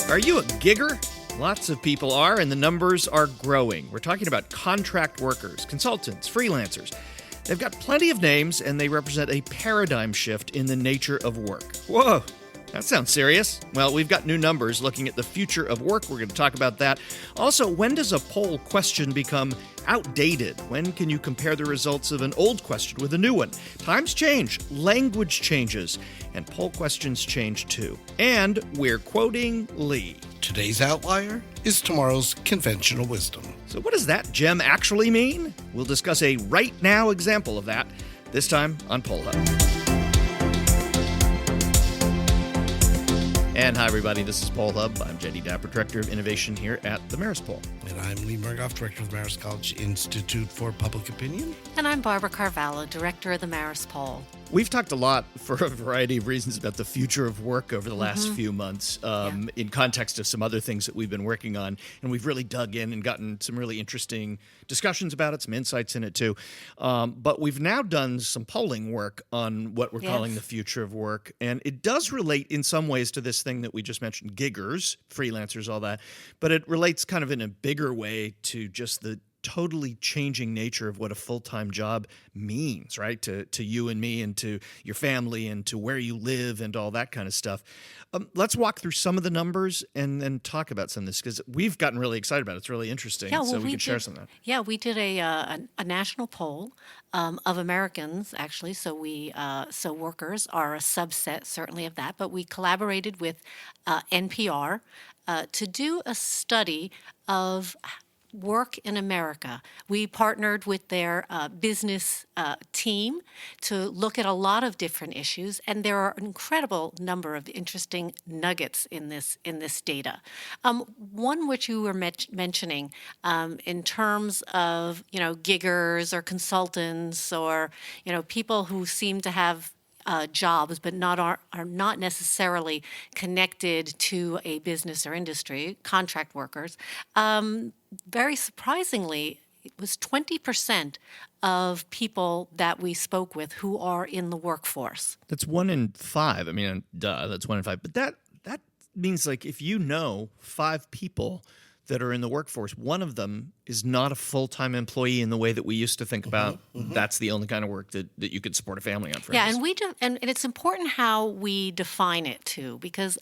Are you a gigger? Lots of people are, and the numbers are growing. We're talking about contract workers, consultants, freelancers. They've got plenty of names, and they represent a paradigm shift in the nature of work. Whoa, that sounds serious. Well, we've got new numbers looking at the future of work. We're going to talk about that. Also, when does a poll question become outdated? When can you compare the results of an old question with a new one? Times change, language changes, and poll questions change too. And we're quoting Lee. Today's outlier is tomorrow's conventional wisdom. So what does that gem actually mean? We'll discuss a right now example of that, this time on Poll Hub. And hi, everybody. This is Poll Hub. I'm Jenny Dapper, Director of Innovation here at the Marist Poll. And I'm Lee Murgoff, Director of the Marist College Institute for Public Opinion. And I'm Barbara Carvalho, Director of the Marist Poll. We've talked a lot for a variety of reasons about the future of work over the last few months in context of some other things that we've been working on. And we've really dug in and gotten some really interesting discussions about it, some insights in it too. But we've now done some polling work on what we're calling the future of work. And it does relate in some ways to this thing that we just mentioned, giggers, freelancers, all that. But it relates kind of in a bigger way to just the totally changing nature of what a full-time job means, right? To you and me and to your family and to where you live and all that kind of stuff. Let's walk through some of the numbers and then talk about some of this because we've gotten really excited about it. It's really interesting. Yeah, well, so we can share some of that. Yeah, we did a national poll of Americans, actually. So so workers are a subset, certainly, of that. But we collaborated with NPR to do a study of work in America. We partnered with their business team to look at a lot of different issues, and there are an incredible number of interesting nuggets in this data. One which you were mentioning in terms of giggers or consultants or people who seem to have jobs, but are not necessarily connected to a business or industry, contract workers. Very surprisingly, it was 20% of people that we spoke with who are in the workforce. That's 1 in 5. I mean, that's 1 in 5. But that means like if you know 5 people that are in the workforce, one of them is not a full-time employee in the way that we used to think about. That's the only kind of work that you could support a family on, for instance. And it's important how we define it too, because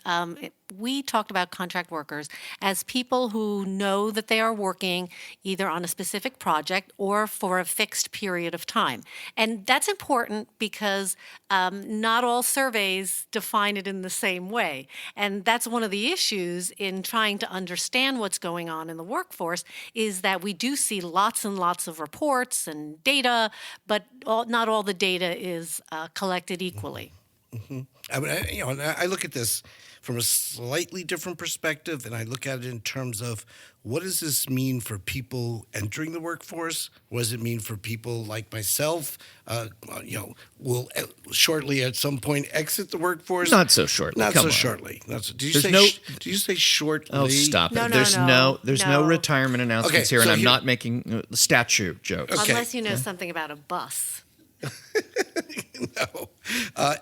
we talked about contract workers as people who know that they are working either on a specific project or for a fixed period of time. And that's important because not all surveys define it in the same way. And that's one of the issues in trying to understand what's going on in the workforce is that we do see lots and lots of reports and data, but not all the data is collected equally. I mean, I look at this from a slightly different perspective, and I look at it in terms of what does this mean for people entering the workforce? What does it mean for people like myself? Will shortly at some point exit the workforce? Not so shortly. Not Come so on. shortly. Did you say shortly? Oh, stop it. No, There's no retirement announcements here, and I'm not making statue jokes. Okay. Unless you know something about a bus. No.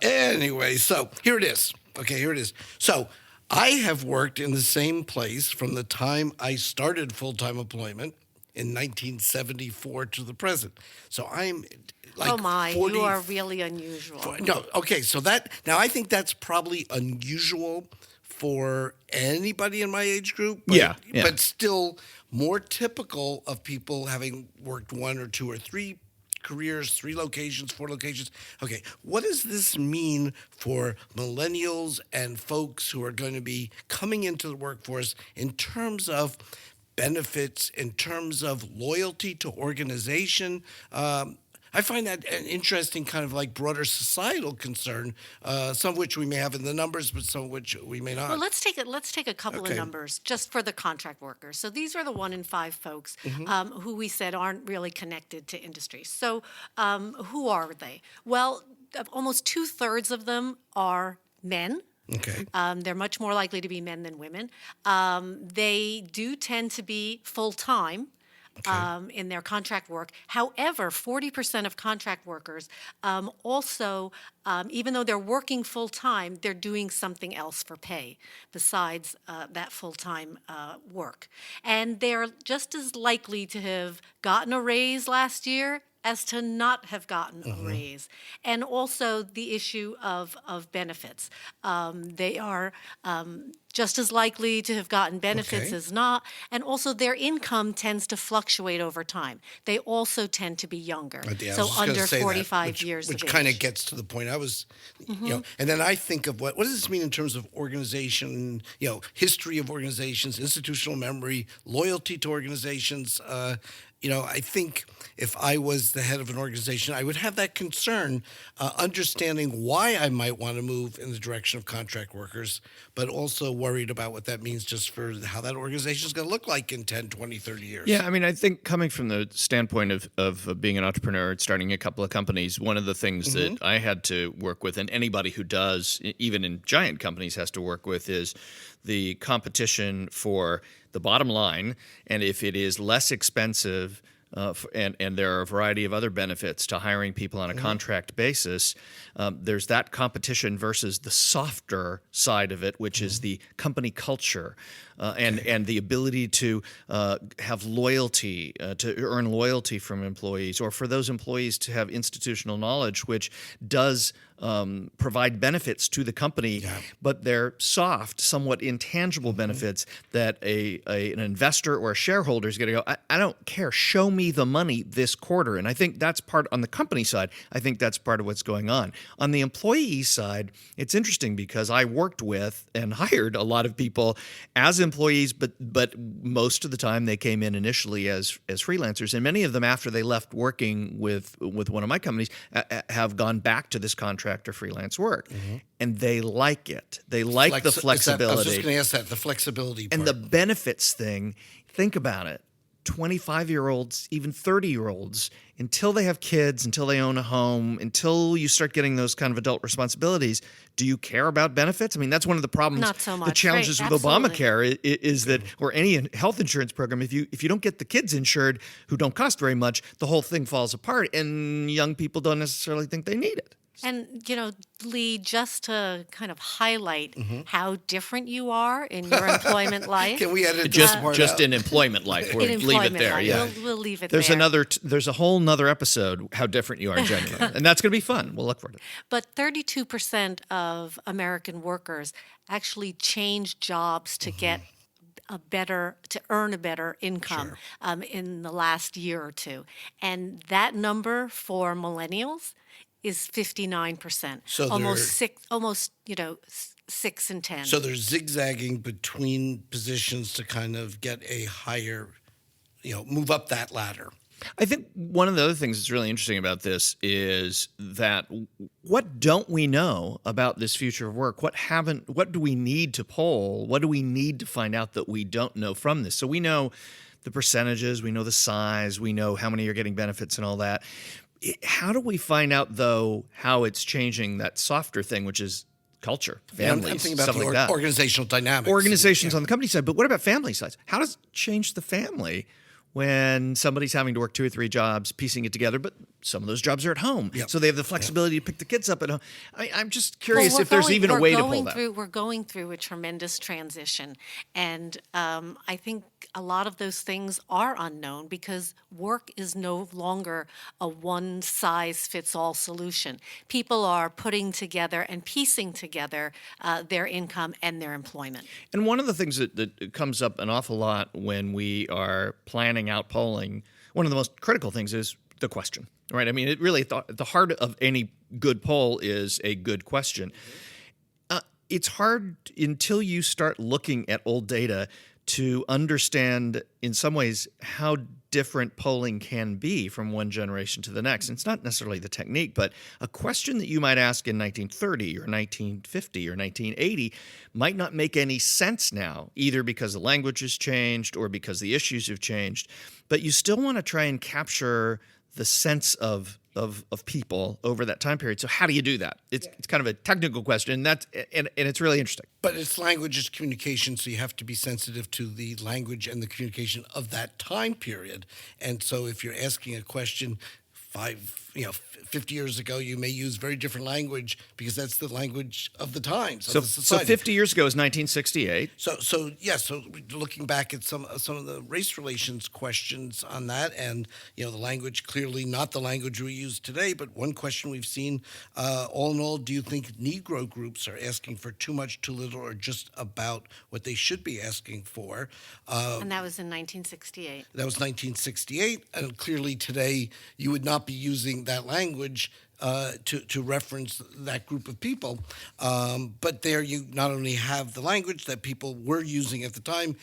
Anyway, so here it is. Okay, here it is. So I have worked in the same place from the time I started full-time employment in 1974 to the present. So I'm like oh my, 40, you are really unusual. No, okay, so now I think that's probably unusual for anybody in my age group. But, but still more typical of people having worked 1 or 2 or 3 careers, 3 locations, 4 locations. Okay, what does this mean for millennials and folks who are going to be coming into the workforce in terms of benefits, in terms of loyalty to organization? I find that an interesting kind of like broader societal concern, some of which we may have in the numbers, but some of which we may not. Well, let's take a couple of numbers just for the contract workers. So these are the 1 in 5 folks who we said aren't really connected to industry. So who are they? Well, almost 2/3 of them are men. Okay. They're much more likely to be men than women. They do tend to be full-time. in their contract work. However, 40% of contract workers also, even though they're working full time, they're doing something else for pay besides that full time work. And they're just as likely to have gotten a raise last year as to not have gotten a raise. And also the issue of benefits. They are just as likely to have gotten benefits as not. And also their income tends to fluctuate over time. They also tend to be younger. So under 45 years of age. Which kind of gets to the point I was, and then I think of what does this mean in terms of organization, history of organizations, institutional memory, loyalty to organizations. I think if I was the head of an organization, I would have that concern, understanding why I might want to move in the direction of contract workers, but also worried about what that means just for how that organization is going to look like in 10, 20, 30 years. Yeah, I mean, I think coming from the standpoint of being an entrepreneur and starting a couple of companies, one of the things that I had to work with, and anybody who does, even in giant companies, has to work with, is the competition for the bottom line. And if it is less expensive, and there are a variety of other benefits to hiring people on a contract basis, there's that competition versus the softer side of it, which is the company culture and the ability to have loyalty, to earn loyalty from employees, or for those employees to have institutional knowledge, which does provide benefits to the company, but they're soft, somewhat intangible benefits that an investor or a shareholder is going to go, I don't care, show me the money this quarter. And I think that's part, on the company side, I think that's part of what's going on. On the employee side, it's interesting because I worked with and hired a lot of people as employees, but most of the time they came in initially as freelancers. And many of them, after they left working with one of my companies, have gone back to this contract or freelance work, and they like it. They like the flexibility. I was just going to ask that, the flexibility part. And the benefits thing, think about it. 25-year-olds, even 30-year-olds, until they have kids, until they own a home, until you start getting those kind of adult responsibilities, do you care about benefits? I mean, that's one of the problems. Not so much. The challenges with Obamacare is that, or any health insurance program, if you don't get the kids insured who don't cost very much, the whole thing falls apart, and young people don't necessarily think they need it. And, Lee, just to kind of highlight how different you are in your employment life. Can we edit just out? in employment life? We'll leave it there. Life. Yeah, we'll leave it there's there. There's a whole nother episode, how different you are genuinely, and that's going to be fun. We'll look forward to it. But 32% of American workers actually change jobs to get to earn a better income in the last year or two, and that number for millennials is 59%. So almost 6 in 10. So they're zigzagging between positions to kind of get a higher, move up that ladder. I think one of the other things that's really interesting about this is that what don't we know about this future of work? What do we need to poll? What do we need to find out that we don't know from this? So we know the percentages, we know the size, we know how many are getting benefits and all that. How do we find out, though, how it's changing that softer thing, which is culture, families, I'm thinking about stuff the like that. Organizational dynamics. Organizations on the company side, but what about family sides? How does it change the family when somebody's having to work 2 or 3 jobs, piecing it together, but some of those jobs are at home, so they have the flexibility to pick the kids up at home? I'm just curious if there's even a way to pull that. We're going through a tremendous transition, and I think a lot of those things are unknown because work is no longer a one-size-fits-all solution. People are putting together and piecing together their income and their employment. And one of the things that comes up an awful lot when we are planning out polling, one of the most critical things is the question, right? I mean, it really, the heart of any good poll is a good question. It's hard until you start looking at old data to understand, in some ways, how different polling can be from one generation to the next. And it's not necessarily the technique, but a question that you might ask in 1930 or 1950 or 1980 might not make any sense now, either because the language has changed or because the issues have changed. But you still want to try and capture the sense of of people over that time period. So how do you do that? It's kind of a technical question, and it's really interesting. But it's language is communication, so you have to be sensitive to the language and the communication of that time period. And so if you're asking a question 50 years ago, you may use very different language because that's the language of the times. So, of the society. So 50 years ago is 1968. So looking back at some of the race relations questions on that, and the language clearly not the language we use today. But one question we've seen, all in all, do you think Negro groups are asking for too much, too little, or just about what they should be asking for? And that was in 1968. That was 1968, and clearly today you would not be using that language to reference that group of people. But there you not only have the language that people were using at the time,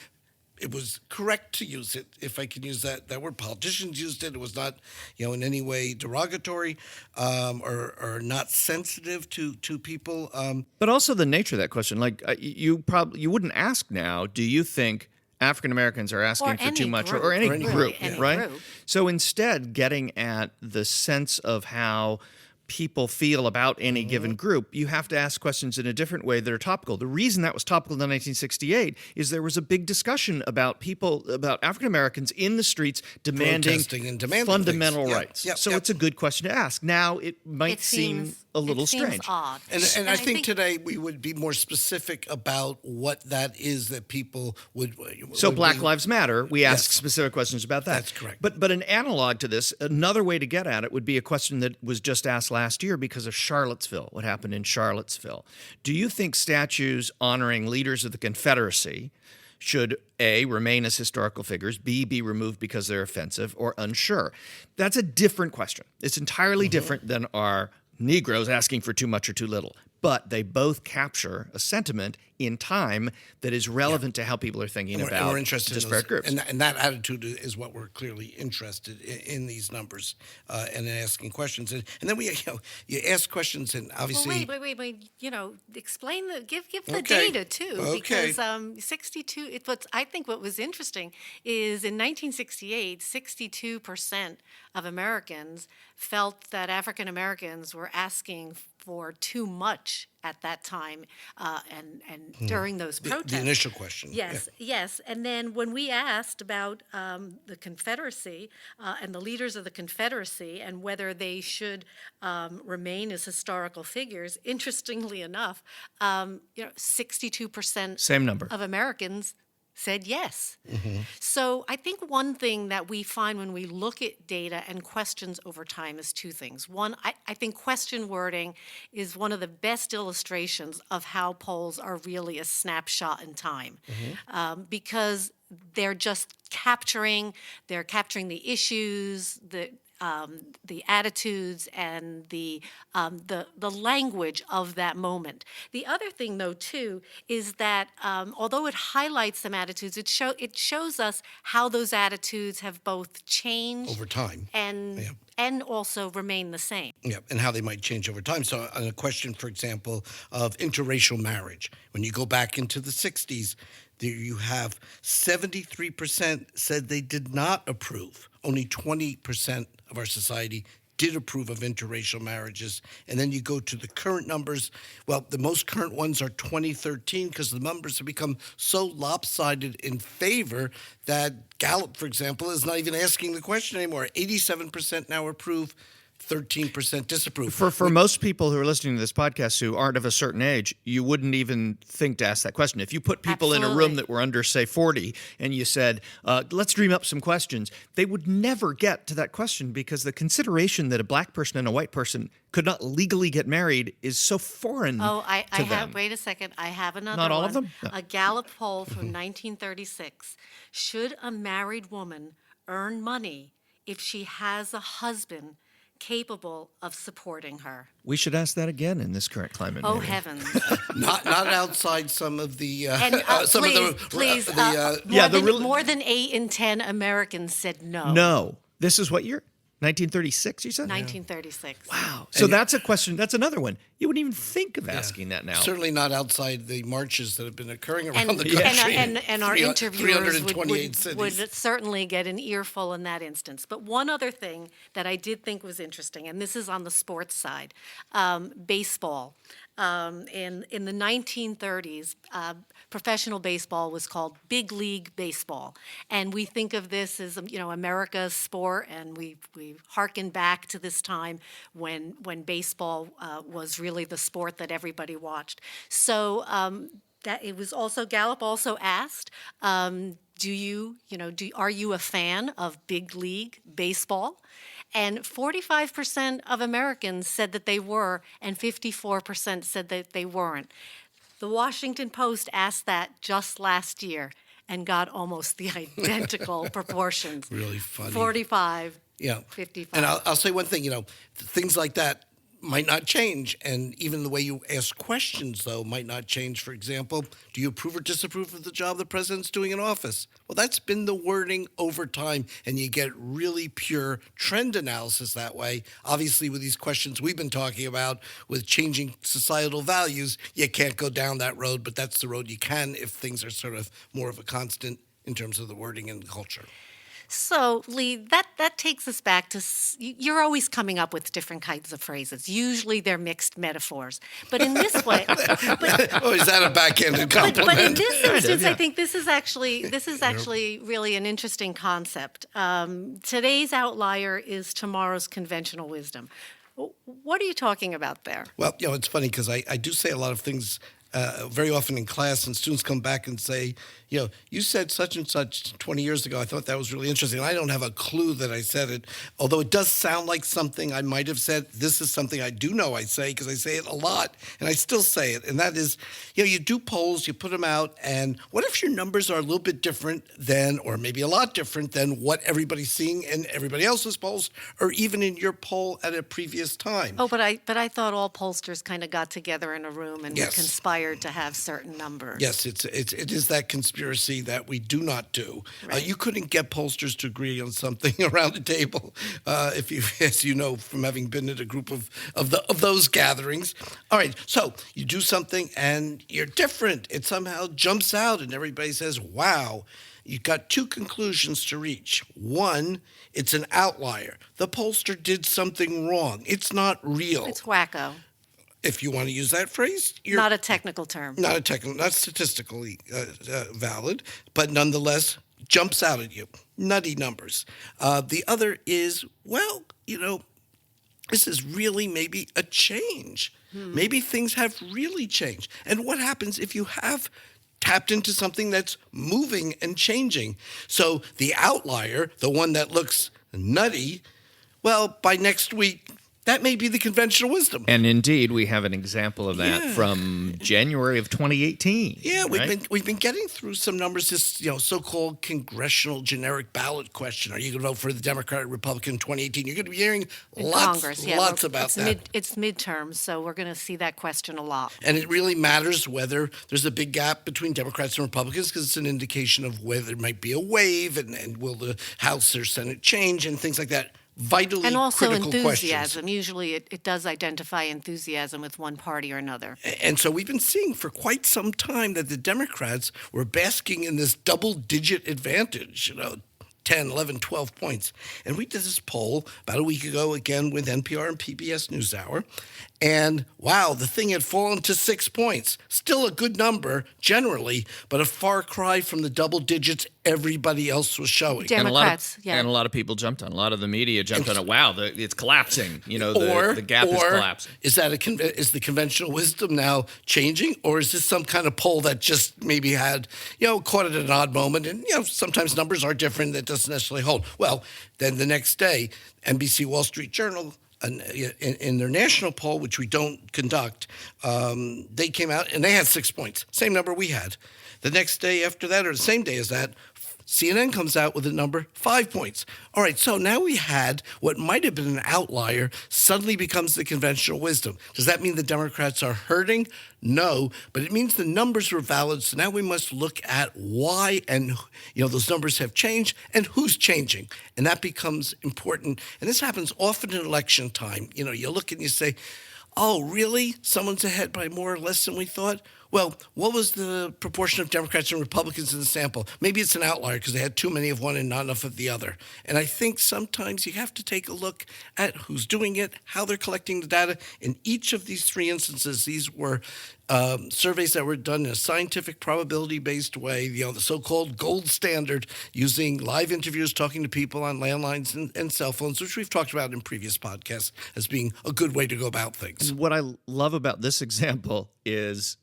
it was correct to use it, if I can use that word. Politicians used it. It was not, in any way derogatory or not sensitive to people. But also the nature of that question. Like you wouldn't ask now, do you think African Americans are asking for too much, or any group, right? Group. So instead, getting at the sense of how people feel about any given group, you have to ask questions in a different way that are topical. The reason that was topical in 1968 is there was a big discussion about African Americans in the streets demanding fundamental rights. So it's a good question to ask. Now it might seem a little strange. Odd. And I think today we would be more specific about what that is that people would. So Black Lives Matter, we ask specific questions about that. That's correct. But an analog to this, another way to get at it would be a question that was just asked last year because of Charlottesville, what happened in Charlottesville. Do you think statues honoring leaders of the Confederacy should A, remain as historical figures, B, be removed because they're offensive, or unsure? That's a different question. It's entirely different than our Negroes asking for too much or too little. But they both capture a sentiment in time that is relevant to how people are thinking about we're interested disparate groups. And that attitude is what we're clearly interested in these numbers and in asking questions. And then you ask questions, and obviously. Well, wait. Explain give the data too, because 62. I think what was interesting is in 1968, 62% of Americans felt that African Americans were asking for too much at that time, and during those protests. The initial question. Yes. And then when we asked about the Confederacy and the leaders of the Confederacy and whether they should remain as historical figures, interestingly enough, 62% Same number of Americans said yes. So I think one thing that we find when we look at data and questions over time is two things. One, I think question wording is one of the best illustrations of how polls are really a snapshot in time, because they're just capturing the issues, the attitudes, and the language of that moment. The other thing, though, too, is that although it highlights some attitudes, it shows us how those attitudes have both changed over time and also remain the same. Yeah, and how they might change over time. So on a question, for example, of interracial marriage, when you go back into the 60s, there you have 73% said they did not approve. Only 20% of our society did approve of interracial marriages. And then you go to the current numbers. Well, the most current ones are 2013 because the numbers have become so lopsided in favor that Gallup, for example, is not even asking the question anymore. 87% now approve. 13% disapprove. For most people who are listening to this podcast who aren't of a certain age, you wouldn't even think to ask that question. If you put people in a room that were under, say, 40, and you said, let's dream up some questions, they would never get to that question because the consideration that a black person and a white person could not legally get married is so foreign to them. Wait a second. I have another Not all one. of them? No. A Gallup poll from 1936. Should a married woman earn money if she has a husband capable of supporting her? We should ask that again in this current climate. Oh, maybe. heavens. not outside some of the More than 8 in 10 Americans said no. No. This is what year? 1936, you said? 1936. Wow. So that's a question. That's another one. You wouldn't even think of asking that now. Certainly not outside the marches that have been occurring around And, the country. and our interviewers 328 would cities. certainly get an earful in that instance. But one other thing that I did think was interesting, and this is on the sports side, baseball. In the 1930s, professional baseball was called Big League Baseball, and we think of this as America's sport, and we hearken back to this time when baseball was really the sport that everybody watched. So that it was also Gallup also asked, are you a fan of Big League Baseball? And 45% of Americans said that they were, and 54% said that they weren't. The Washington Post asked that just last year and got almost the identical proportions. Really funny. 45, Yeah. 55. And I'll say one thing, things like that might not change. And even the way you ask questions, though, might not change. For example, do you approve or disapprove of the job the president's doing in office? Well, that's been the wording over time, and you get really pure trend analysis that way. Obviously, with these questions we've been talking about, with changing societal values, you can't go down that road, but that's the road you can if things are sort of more of a constant in terms of the wording and the culture. So, Lee, that takes us back to you're always coming up with different kinds of phrases. Usually they're mixed metaphors. But in this way... Oh, is that a backhanded compliment? But in this instance, I think this is actually really an interesting concept. Today's outlier is tomorrow's conventional wisdom. What are you talking about there? Well, it's funny because I do say a lot of things very often in class, and students come back and say, you said such and such 20 years ago. I thought that was really interesting. I don't have a clue that I said it, although it does sound like something I might have said. This is something I do know I say because I say it a lot, and I still say it. And that is, you do polls, you put them out, and what if your numbers are a little bit different than, or maybe a lot different than what everybody's seeing in everybody else's polls, or even in your poll at a previous time? Oh, but I thought all pollsters kind of got together in a room and conspired to have certain numbers. Yes, it is that conspiracy that we do not do. Right. You couldn't get pollsters to agree on something around a table, if you, as you know from having been at a group of those gatherings. All right, so you do something and you're different. It somehow jumps out, and everybody says, "Wow." You've got two conclusions to reach. One, it's an outlier. The pollster did something wrong. It's not real. It's wacko. If you want to use that phrase. Not a technical term. Not statistically valid, but nonetheless jumps out at you. Nutty numbers. The other is, this is really maybe a change. Maybe things have really changed. And what happens if you have tapped into something that's moving and changing? So the outlier, the one that looks nutty, well, by next week, that may be the conventional wisdom. And indeed, we have an example of that from January of 2018. Yeah, we've been getting through some numbers. This so-called congressional generic ballot question: are you going to vote for the Democrat or Republican in 2018? You're going to be hearing lots about that. It's midterms, so we're going to see that question a lot. And it really matters whether there's a big gap between Democrats and Republicans, because it's an indication of whether there might be a wave and will the House or Senate change and things like that. Vitally and also critical enthusiasm. questions. Usually it does identify enthusiasm with one party or another. And so we've been seeing for quite some time that the Democrats were basking in this double-digit advantage, 10, 11, 12 points. And we did this poll about a week ago, again with NPR and PBS NewsHour. And wow, the thing had fallen to 6 points. Still a good number generally, but a far cry from the double digits everybody else was showing. Democrats, and a lot of people jumped on. A lot of the media jumped on it. Wow, it's collapsing. The gap is collapsing. Is is the conventional wisdom now changing, or is this some kind of poll that just maybe had caught it at an odd moment? And sometimes numbers are different. That doesn't necessarily hold. Well, then the next day, NBC Wall Street Journal, in their national poll, which we don't conduct, they came out and they had 6 points, same number we had. The next day after that, or the same day as that, CNN comes out with a number 5 points. All right, so now we had what might have been an outlier suddenly becomes the conventional wisdom. Does that mean the Democrats are hurting? No, but it means the numbers were valid. So now we must look at why and those numbers have changed and who's changing. And that becomes important. And this happens often in election time. You look and you say, oh, really? Someone's ahead by more or less than we thought? Well, what was the proportion of Democrats and Republicans in the sample? Maybe it's an outlier because they had too many of one and not enough of the other. And I think sometimes you have to take a look at who's doing it, how they're collecting the data. In each of these 3 instances, these were surveys that were done in a scientific, probability-based way, the so-called gold standard, using live interviews, talking to people on landlines and cell phones, which we've talked about in previous podcasts as being a good way to go about things. What I love about this example is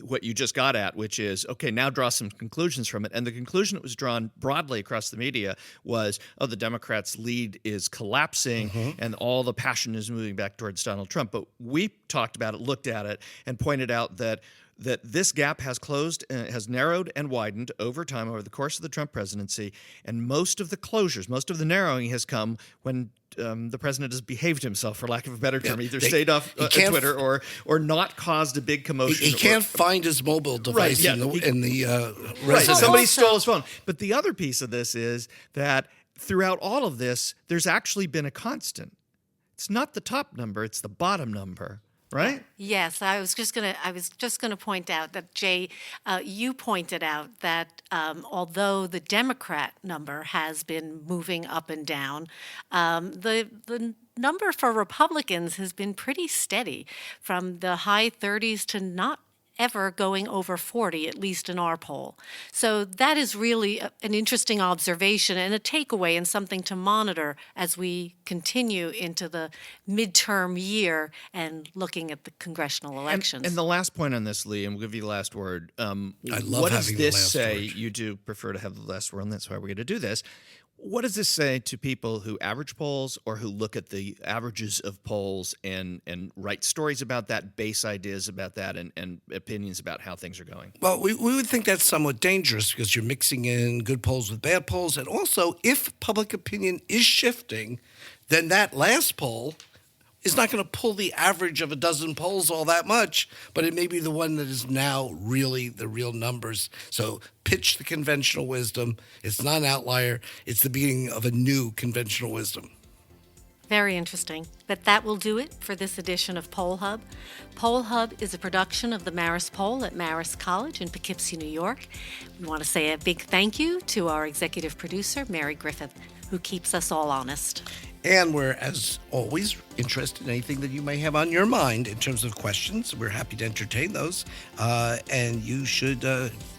what you just got at, which is, okay, now draw some conclusions from it. And the conclusion that was drawn broadly across the media was, the Democrats' lead is collapsing and all the passion is moving back towards Donald Trump. But we talked about it, looked at it, and pointed out that this gap has closed, has narrowed and widened over time over the course of the Trump presidency. And most of the closures, most of the narrowing has come when the president has behaved himself, for lack of a better term, either stayed off Twitter or not caused a big commotion. He can't find his mobile device in the residence. Somebody stole his phone. But the other piece of this is that throughout all of this, there's actually been a constant. It's not the top number; it's the bottom number. Right? Yes, I was just gonna point out that, Jay, you pointed out that although the Democrat number has been moving up and down, the number for Republicans has been pretty steady, from the high 30s to not ever going over 40, at least in our poll. So that is really an interesting observation and a takeaway and something to monitor as we continue into the midterm year and looking at the congressional elections. And the last point on this, Lee, and we'll give you the last word. I love what having does this the last say? word. You do prefer to have the last word, and that's why we're going to do this. What does this say to people who average polls or who look at the averages of polls and write stories about that, base ideas about that, and opinions about how things are going? Well, we would think that's somewhat dangerous because you're mixing in good polls with bad polls. And also, if public opinion is shifting, then that last poll is not going to pull the average of a dozen polls all that much, but it may be the one that is now really the real numbers. So pitch the conventional wisdom. It's not an outlier. It's the beginning of a new conventional wisdom. Very interesting. But that will do it for this edition of Poll Hub. Poll Hub is a production of the Marist Poll at Marist College in Poughkeepsie, New York. We want to say a big thank you to our executive producer, Mary Griffith, who keeps us all honest. And we're, as always, interested in anything that you may have on your mind in terms of questions. We're happy to entertain those. And you should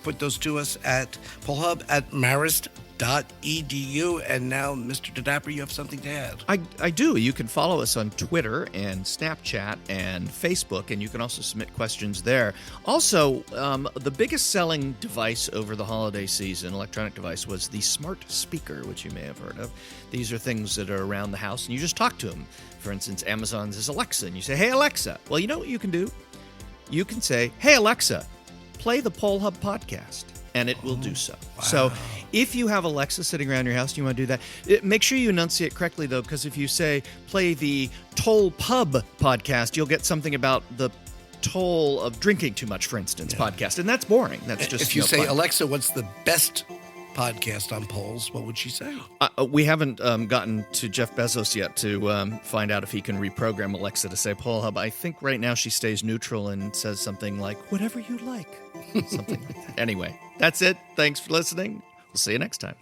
put those to us at pollhub@marist.edu. And now, Mr. DeDapper, you have something to add. I do. You can follow us on Twitter and Snapchat and Facebook, and you can also submit questions there. Also, the biggest selling device over the holiday season, electronic device, was the smart speaker, which you may have heard of. These are things that are around the house, and you just talk to them. For instance, Amazon's is Alexa, and you say, "Hey, Alexa." Well, you know what you can do? You can say, "Hey, Alexa, play the Poll Hub podcast," and it will do so. Wow. So if you have Alexa sitting around your house and you want to do that, make sure you enunciate correctly, though, because if you say, "Play the Toll Pub podcast," you'll get something about the toll of drinking too much, for instance, podcast. And that's boring. That's just if you say, fun. "Alexa, what's the best podcast on polls?" what would she say? We haven't gotten to Jeff Bezos yet to find out if he can reprogram Alexa to say Poll Hub. I think right now she stays neutral and says something like, "Whatever you like." Something like that. Anyway, that's it. Thanks for listening. We'll see you next time.